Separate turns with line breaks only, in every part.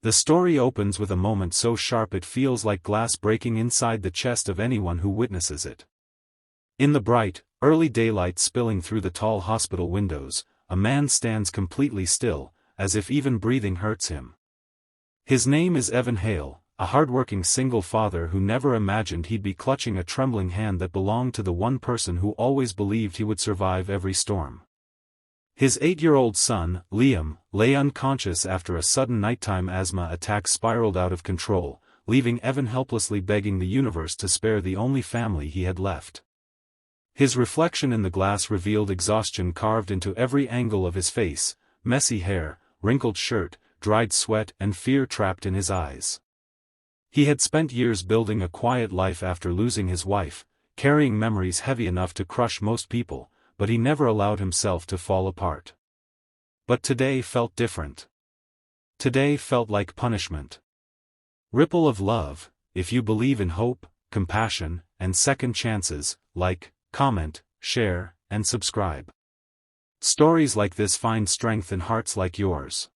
The story opens with a moment so sharp it feels like glass breaking inside the chest of anyone who witnesses it. In the bright, early daylight spilling through the tall hospital windows, a man stands completely still, as if even breathing hurts him. His name is Evan Hale, a hardworking single father who never imagined he'd be clutching a trembling hand that belonged to the one person who always believed he would survive every storm. His 8-year-old son, Liam, lay unconscious after a sudden nighttime asthma attack spiraled out of control, leaving Evan helplessly begging the universe to spare the only family he had left. His reflection in the glass revealed exhaustion carved into every angle of his face, messy hair, wrinkled shirt, dried sweat and fear trapped in his eyes. He had spent years building a quiet life after losing his wife, carrying memories heavy enough to crush most people, but he never allowed himself to fall apart. But today felt different. Today felt like punishment. Ripple of love, if you believe in hope, compassion, and second chances, like, comment, share, and subscribe. Stories like this find strength in hearts like yours.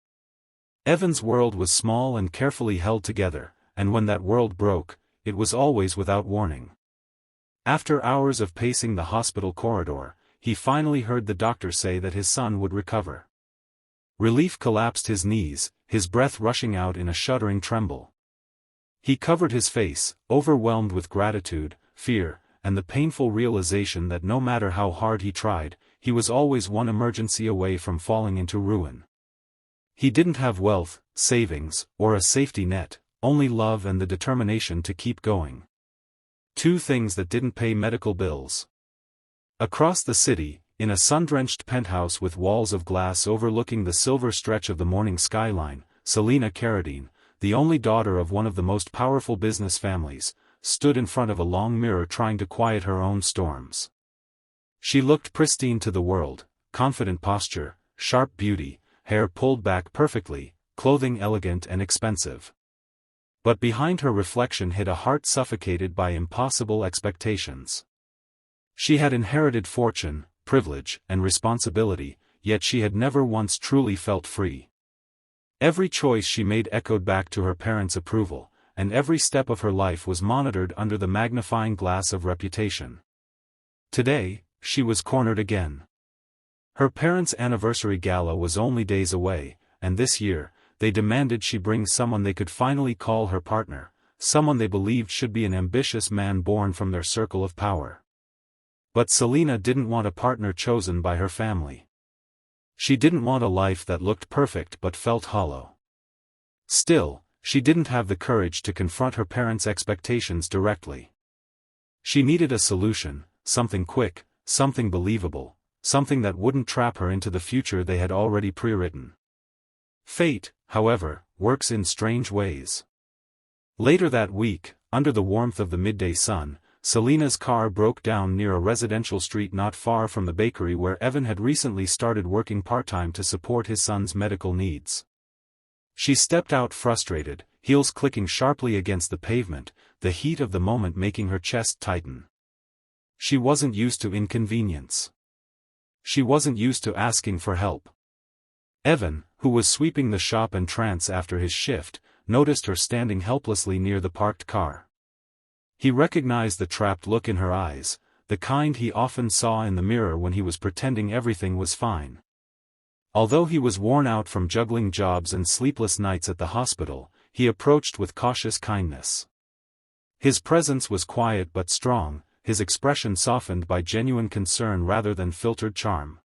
Evan's world was small and carefully held together, and when that world broke, it was always without warning. After hours of pacing the hospital corridor, he finally heard the doctor say that his son would recover. Relief collapsed his knees, his breath rushing out in a shuddering tremble. He covered his face, overwhelmed with gratitude, fear, and the painful realization that no matter how hard he tried, he was always one emergency away from falling into ruin. He didn't have wealth, savings, or a safety net, only love and the determination to keep going. Two things that didn't pay medical bills. Across the city, in a sun-drenched penthouse with walls of glass overlooking the silver stretch of the morning skyline, Selena Carradine, the only daughter of one of the most powerful business families, stood in front of a long mirror trying to quiet her own storms. She looked pristine to the world, confident posture, sharp beauty, hair pulled back perfectly, clothing elegant and expensive. But behind her reflection hid a heart suffocated by impossible expectations. She had inherited fortune, privilege, and responsibility, yet she had never once truly felt free. Every choice she made echoed back to her parents' approval, and every step of her life was monitored under the magnifying glass of reputation. Today, she was cornered again. Her parents' anniversary gala was only days away, and this year, they demanded she bring someone they could finally call her partner, someone they believed should be an ambitious man born from their circle of power. But Selena didn't want a partner chosen by her family. She didn't want a life that looked perfect but felt hollow. Still, she didn't have the courage to confront her parents' expectations directly. She needed a solution, something quick, something believable, something that wouldn't trap her into the future they had already pre-written. Fate, however, works in strange ways. Later that week, under the warmth of the midday sun, Selena's car broke down near a residential street not far from the bakery where Evan had recently started working part-time to support his son's medical needs. She stepped out frustrated, heels clicking sharply against the pavement, the heat of the moment making her chest tighten. She wasn't used to inconvenience. She wasn't used to asking for help. Evan, who was sweeping the shop and trance after his shift, noticed her standing helplessly near the parked car. He recognized the trapped look in her eyes, the kind he often saw in the mirror when he was pretending everything was fine. Although he was worn out from juggling jobs and sleepless nights at the hospital, he approached with cautious kindness. His presence was quiet but strong, his expression softened by genuine concern rather than filtered charm.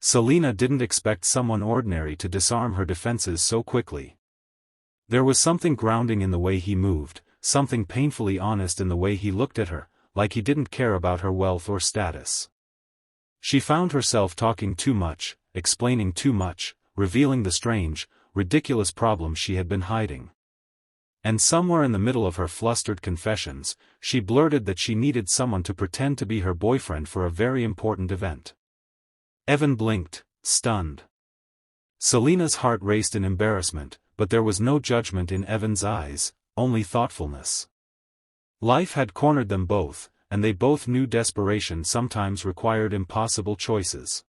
Selena didn't expect someone ordinary to disarm her defenses so quickly. There was something grounding in the way he moved, something painfully honest in the way he looked at her, like he didn't care about her wealth or status. She found herself talking too much, explaining too much, revealing the strange, ridiculous problems she had been hiding. And somewhere in the middle of her flustered confessions, she blurted that she needed someone to pretend to be her boyfriend for a very important event. Evan blinked, stunned. Selena's heart raced in embarrassment, but there was no judgment in Evan's eyes, only thoughtfulness. Life had cornered them both, and they both knew desperation sometimes required impossible choices.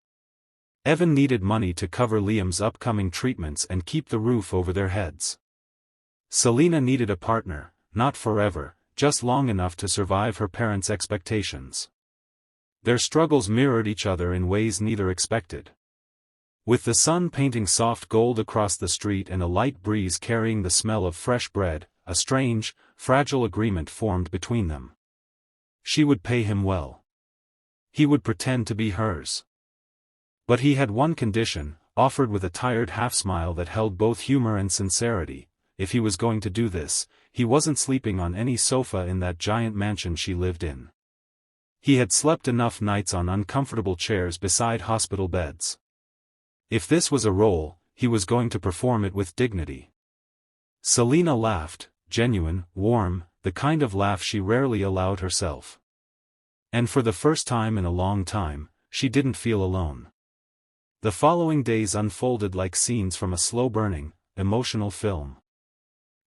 Evan needed money to cover Liam's upcoming treatments and keep the roof over their heads. Selena needed a partner, not forever, just long enough to survive her parents' expectations. Their struggles mirrored each other in ways neither expected. With the sun painting soft gold across the street and a light breeze carrying the smell of fresh bread, a strange, fragile agreement formed between them. She would pay him well. He would pretend to be hers. But he had one condition, offered with a tired half-smile that held both humor and sincerity. If he was going to do this, he wasn't sleeping on any sofa in that giant mansion she lived in. He had slept enough nights on uncomfortable chairs beside hospital beds. If this was a role, he was going to perform it with dignity. Selena laughed, genuine, warm, the kind of laugh she rarely allowed herself. And for the first time in a long time, she didn't feel alone. The following days unfolded like scenes from a slow-burning, emotional film.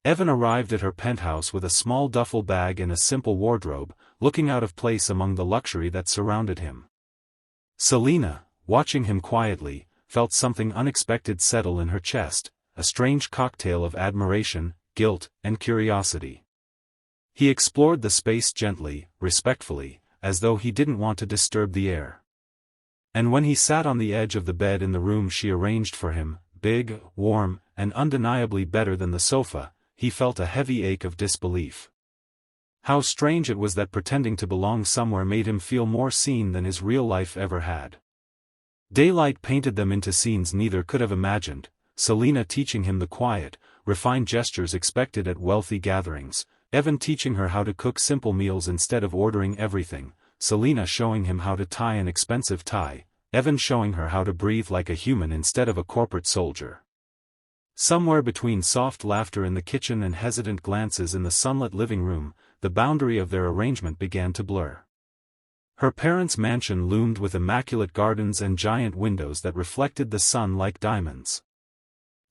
Evan arrived at her penthouse with a small duffel bag and a simple wardrobe, looking out of place among the luxury that surrounded him. Selena, watching him quietly, felt something unexpected settle in her chest, a strange cocktail of admiration, guilt, and curiosity. He explored the space gently, respectfully, as though he didn't want to disturb the air. And when he sat on the edge of the bed in the room she arranged for him, big, warm, and undeniably better than the sofa, he felt a heavy ache of disbelief. How strange it was that pretending to belong somewhere made him feel more seen than his real life ever had. Daylight painted them into scenes neither could have imagined, Selena teaching him the quiet, refined gestures expected at wealthy gatherings, Evan teaching her how to cook simple meals instead of ordering everything, Selena showing him how to tie an expensive tie, Evan showing her how to breathe like a human instead of a corporate soldier. Somewhere between soft laughter in the kitchen and hesitant glances in the sunlit living room, the boundary of their arrangement began to blur. Her parents' mansion loomed with immaculate gardens and giant windows that reflected the sun like diamonds.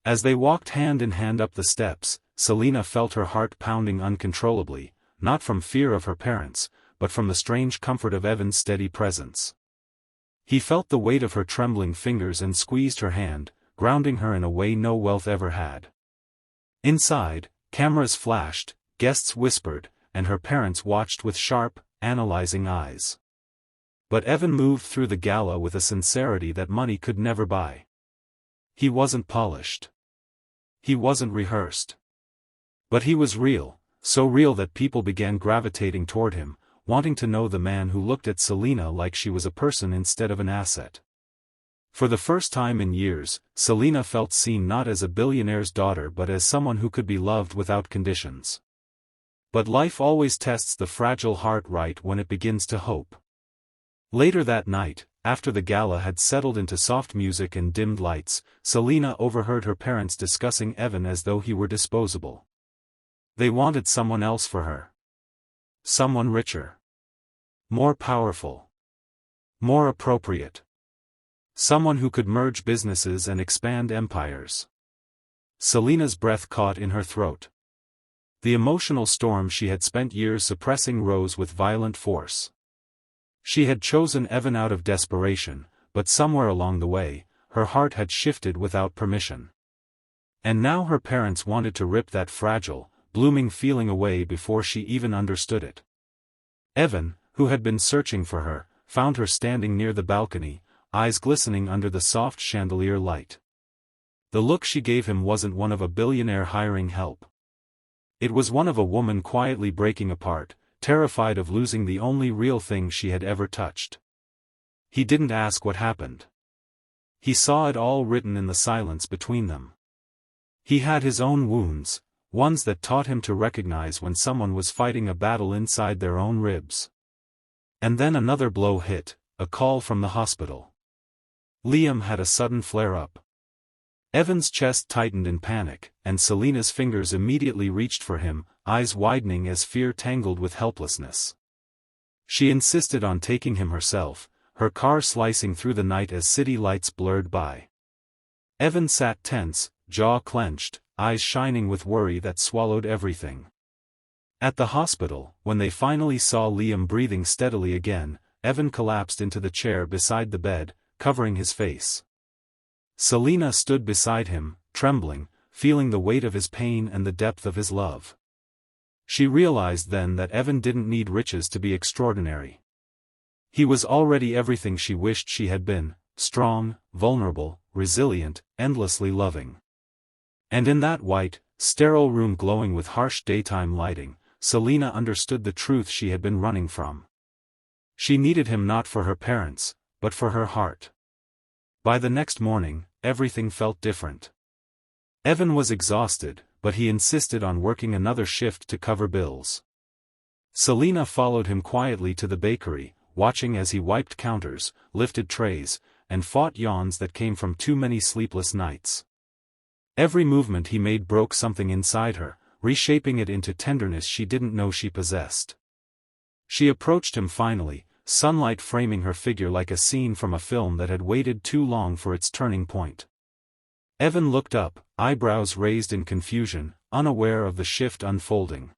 As they walked hand in hand up the steps, Selena felt her heart pounding uncontrollably, not from fear of her parents, but from the strange comfort of Evan's steady presence. He felt the weight of her trembling fingers and squeezed her hand, grounding her in a way no wealth ever had. Inside, cameras flashed, guests whispered, and her parents watched with sharp, analyzing eyes. But Evan moved through the gala with a sincerity that money could never buy. He wasn't polished. He wasn't rehearsed. But he was real, so real that people began gravitating toward him, wanting to know the man who looked at Selena like she was a person instead of an asset. For the first time in years, Selena felt seen not as a billionaire's daughter but as someone who could be loved without conditions. But life always tests the fragile heart right when it begins to hope. Later that night, after the gala had settled into soft music and dimmed lights, Selena overheard her parents discussing Evan as though he were disposable. They wanted someone else for her. Someone richer. More powerful. More appropriate. Someone who could merge businesses and expand empires. Selena's breath caught in her throat. The emotional storm she had spent years suppressing rose with violent force. She had chosen Evan out of desperation, but somewhere along the way, her heart had shifted without permission. And now her parents wanted to rip that fragile, blooming feeling away before she even understood it. Evan, who had been searching for her, found her standing near the balcony, eyes glistening under the soft chandelier light. The look she gave him wasn't one of a billionaire hiring help. It was one of a woman quietly breaking apart, terrified of losing the only real thing she had ever touched. He didn't ask what happened. He saw it all written in the silence between them. He had his own wounds, ones that taught him to recognize when someone was fighting a battle inside their own ribs. And then another blow hit, a call from the hospital. Liam had a sudden flare-up. Evan's chest tightened in panic, and Selena's fingers immediately reached for him, eyes widening as fear tangled with helplessness. She insisted on taking him herself, her car slicing through the night as city lights blurred by. Evan sat tense, jaw clenched, eyes shining with worry that swallowed everything. At the hospital, when they finally saw Liam breathing steadily again, Evan collapsed into the chair beside the bed, covering his face. Selena stood beside him, trembling, feeling the weight of his pain and the depth of his love. She realized then that Evan didn't need riches to be extraordinary. He was already everything she wished she had been: strong, vulnerable, resilient, endlessly loving. And in that white, sterile room glowing with harsh daytime lighting, Selena understood the truth she had been running from. She needed him not for her parents, but for her heart. By the next morning, everything felt different. Evan was exhausted, but he insisted on working another shift to cover bills. Selena followed him quietly to the bakery, watching as he wiped counters, lifted trays, and fought yawns that came from too many sleepless nights. Every movement he made broke something inside her, reshaping it into tenderness she didn't know she possessed. She approached him finally, sunlight framing her figure like a scene from a film that had waited too long for its turning point. Evan looked up, eyebrows raised in confusion, unaware of the shift unfolding.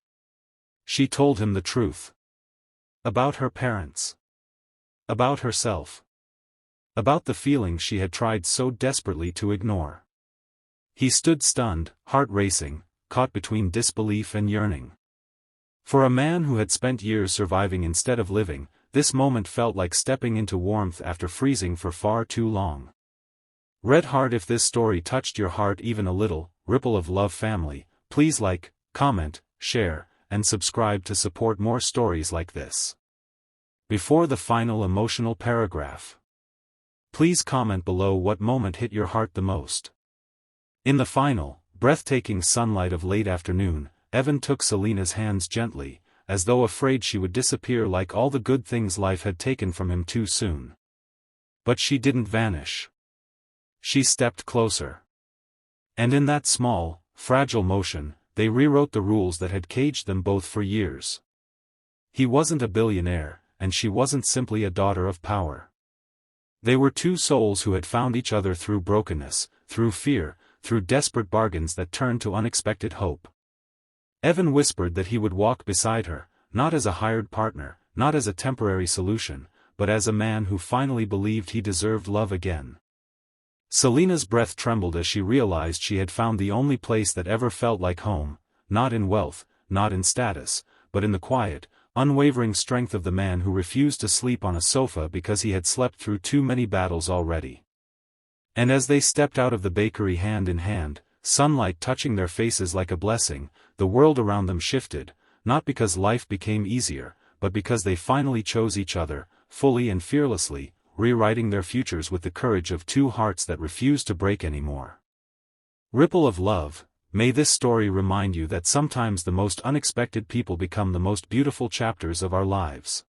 She told him the truth. About her parents. About herself. About the feelings she had tried so desperately to ignore. He stood stunned, heart racing, caught between disbelief and yearning. For a man who had spent years surviving instead of living, this moment felt like stepping into warmth after freezing for far too long. Red heart, if this story touched your heart even a little, Ripple of Love family, please like, comment, share, and subscribe to support more stories like this. Before the final emotional paragraph, please comment below what moment hit your heart the most. In the final, breathtaking sunlight of late afternoon, Evan took Selena's hands gently, as though afraid she would disappear like all the good things life had taken from him too soon. But she didn't vanish. She stepped closer. And in that small, fragile motion, they rewrote the rules that had caged them both for years. He wasn't a billionaire, and she wasn't simply a daughter of power. They were two souls who had found each other through brokenness, through fear, through desperate bargains that turned to unexpected hope. Evan whispered that he would walk beside her, not as a hired partner, not as a temporary solution, but as a man who finally believed he deserved love again. Selena's breath trembled as she realized she had found the only place that ever felt like home, not in wealth, not in status, but in the quiet, unwavering strength of the man who refused to sleep on a sofa because he had slept through too many battles already. And as they stepped out of the bakery hand in hand, sunlight touching their faces like a blessing, the world around them shifted, not because life became easier, but because they finally chose each other, fully and fearlessly, rewriting their futures with the courage of two hearts that refused to break anymore. Ripple of Love, may this story remind you that sometimes the most unexpected people become the most beautiful chapters of our lives.